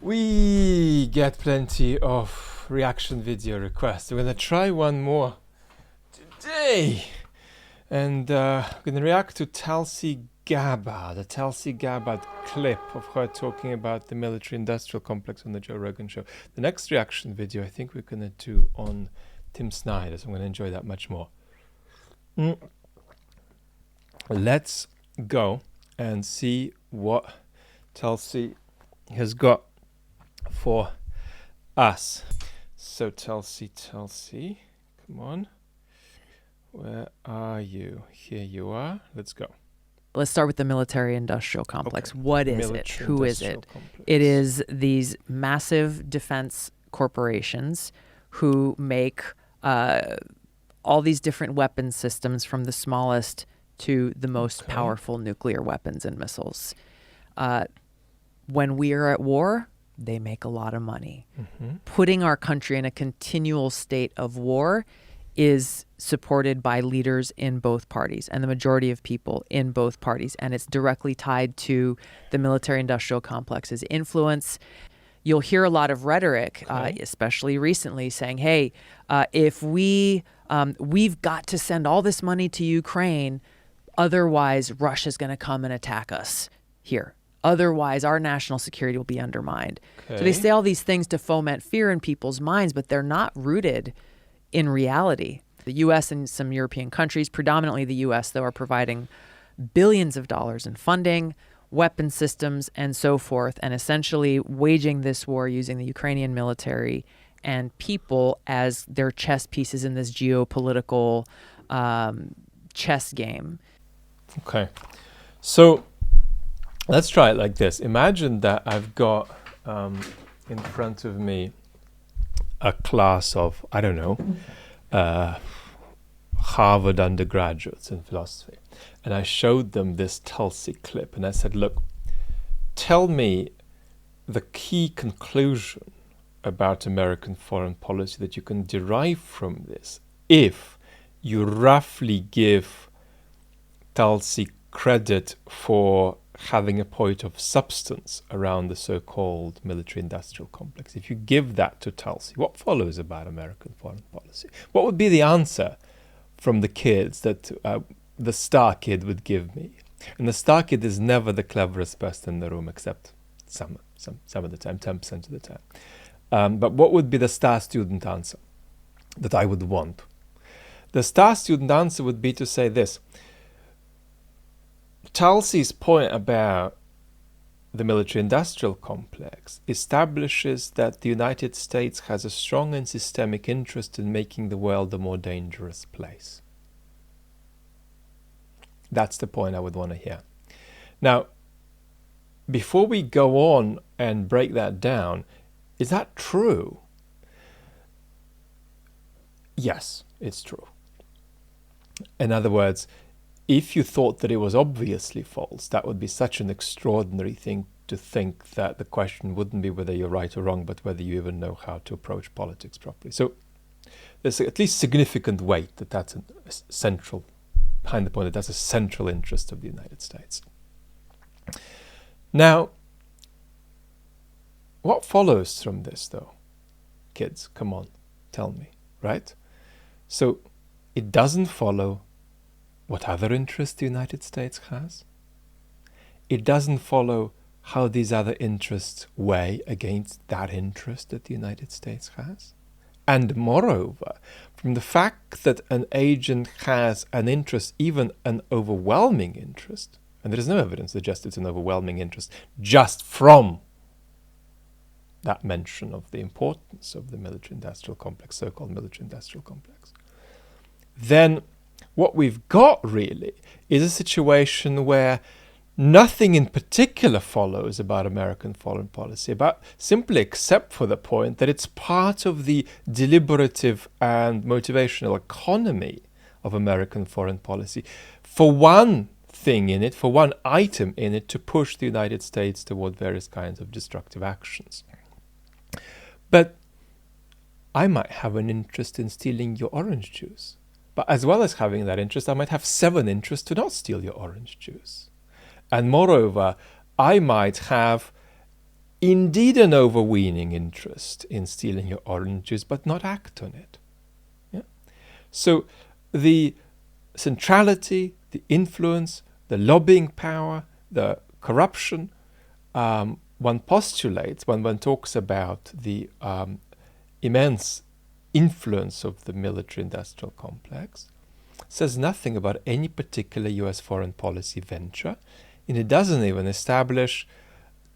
We get plenty of reaction video requests. We're going to try one more today. And we're going to react to Tulsi Gabbard, a Tulsi Gabbard clip of her talking about the military-industrial complex on the Joe Rogan show. The next reaction video I think we're going to do on Tim Snyder, so I'm going to enjoy that much more. Let's go and see what Tulsi has got for us. So Tulsi, come on. Where are you? Here you are. Let's go. Let's start with the military-industrial complex. Okay. What is it? Who is it? Complex. It is these massive defense corporations who make all these different weapon systems, from the smallest to the most powerful nuclear weapons and missiles. When we are at war, they make a lot of money. Putting our country in a continual state of war is supported by leaders in both parties and the majority of people in both parties. And it's directly tied to the military-industrial complex's influence. You'll hear a lot of rhetoric, especially recently, saying, hey, if we've got to send all this money to Ukraine, otherwise Russia's going to come and attack us here. Otherwise, our national security will be undermined. So they say all these things to foment fear in people's minds, but they're not rooted in reality. The U.S. and some European countries, predominantly the U.S., though, are providing billions of dollars in funding, weapon systems, and so forth, and essentially waging this war using the Ukrainian military and people as their chess pieces in this geopolitical chess game. Okay. So let's try it like this. Imagine that I've got in front of me a class of, I don't know, Harvard undergraduates in philosophy. And I showed them this Tulsi clip. And I said, look, tell me the key conclusion about American foreign policy that you can derive from this if you roughly give Tulsi credit for having a point of substance around the so-called military-industrial complex. If you give that to Tulsi, what follows about American foreign policy? What would be the answer from the kids that the star kid would give me? And the star kid is never the cleverest person in the room, except some of the time, 10% of the time. But what would be the star student answer that I would want? The star student answer would be to say this: Tulsi's point about the military-industrial complex establishes that the United States has a strong and systemic interest in making the world a more dangerous place. That's the point I would want to hear. Now, before we go on and break that down, is that true? Yes, it's true. In other words, if you thought that it was obviously false, that would be such an extraordinary thing to think that the question wouldn't be whether you're right or wrong, but whether you even know how to approach politics properly. So there's at least significant weight that that's a central, behind the point that that's a central interest of the United States. Now, what follows from this, though? Kids, come on, tell me, right? So it doesn't follow what other interests the United States has. It doesn't follow how these other interests weigh against that interest that the United States has. And moreover, from the fact that an agent has an interest, even an overwhelming interest, and there is no evidence to suggest it's an overwhelming interest, just from that mention of the importance of the military-industrial complex, so-called military-industrial complex, then what we've got really is a situation where nothing in particular follows about American foreign policy, simply except for the point that it's part of the deliberative and motivational economy of American foreign policy. For one thing in it, for one item in it, to push the United States toward various kinds of destructive actions. But I might have an interest in stealing your orange juice. But as well as having that interest, I might have 7 interests to not steal your orange juice. And moreover, I might have indeed an overweening interest in stealing your oranges, but not act on it. Yeah? So the centrality, the influence, the lobbying power, the corruption, one postulates when one talks about the immense influence of the military-industrial complex, says nothing about any particular US foreign policy venture, and it doesn't even establish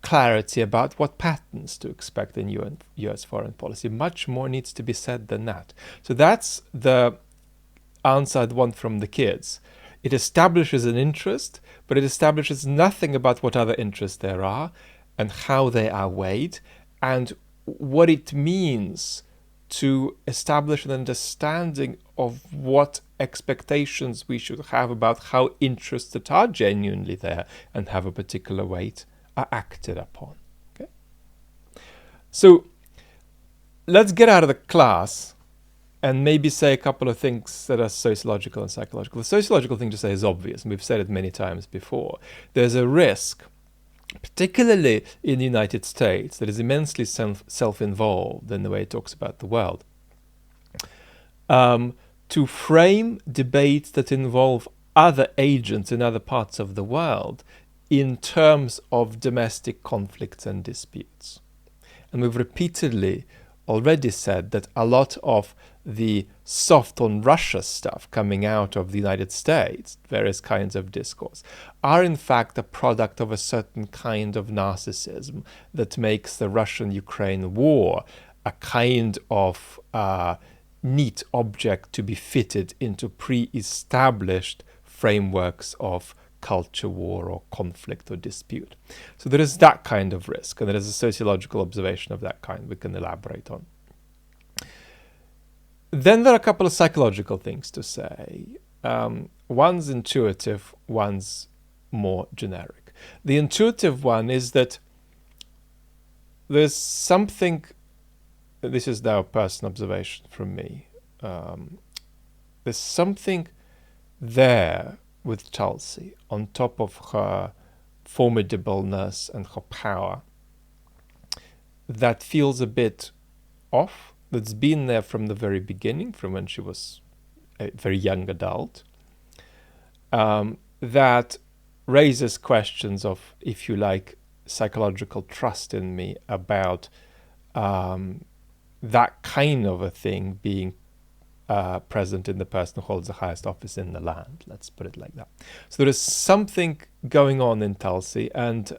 clarity about what patterns to expect in US foreign policy. Much more needs to be said than that. So that's the answer I'd want from the kids. It establishes an interest, but it establishes nothing about what other interests there are and how they are weighed and what it means to establish an understanding of what expectations we should have about how interests that are genuinely there and have a particular weight are acted upon. Okay? So let's get out of the class and maybe say a couple of things that are sociological and psychological. The sociological thing to say is obvious, and we've said it many times before. There's a risk, particularly in the United States, that is immensely self-involved in the way it talks about the world, to frame debates that involve other agents in other parts of the world in terms of domestic conflicts and disputes. And we've repeatedly already said that a lot of the soft on Russia stuff coming out of the United States, various kinds of discourse, are in fact a product of a certain kind of narcissism that makes the Russian-Ukraine war a kind of neat object to be fitted into pre-established frameworks of culture war or conflict or dispute. So there is that kind of risk, and there is a sociological observation of that kind we can elaborate on. Then there are a couple of psychological things to say. One's intuitive, one's more generic. The intuitive one is that there's something, this is now a personal observation from me, there's something there with Tulsi on top of her formidableness and her power that feels a bit off, that's been there from the very beginning, from when she was a very young adult, that raises questions of, if you like, psychological trust in me about that kind of a thing being present in the person who holds the highest office in the land. Let's put it like that. So there is something going on in Tulsi, and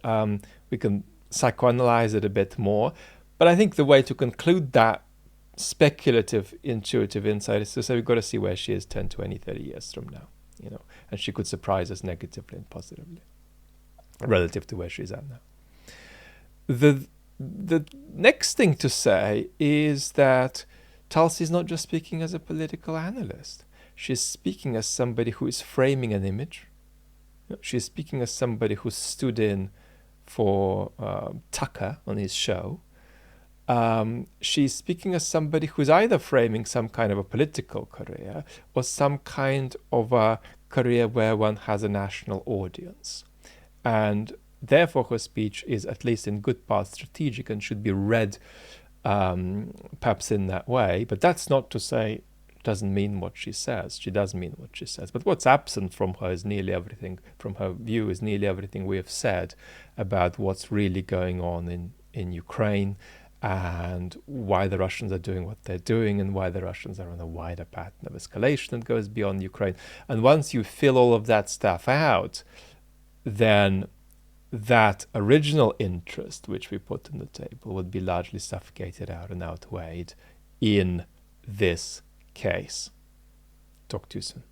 we can psychoanalyze it a bit more. But I think the way to conclude that speculative, intuitive insight is to say we've got to see where she is 10, 20, 30 years from now, you know, and she could surprise us negatively and positively relative to where she's at now. The next thing to say is that Tulsi is not just speaking as a political analyst. She's speaking as somebody who is framing an image. She's speaking as somebody who stood in for Tucker on his show. She's speaking as somebody who's either framing some kind of a political career or some kind of a career where one has a national audience. And therefore her speech is, at least in good part, strategic and should be read perhaps in that way. But that's not to say it doesn't mean what she says. She does mean what she says. But what's absent from her is nearly everything, from her view, is nearly everything we have said about what's really going on in Ukraine, and why the Russians are doing what they're doing, and why the Russians are on a wider pattern of escalation that goes beyond Ukraine. And once you fill all of that stuff out, then that original interest which we put on the table would be largely suffocated out and outweighed in this case. Talk to you soon.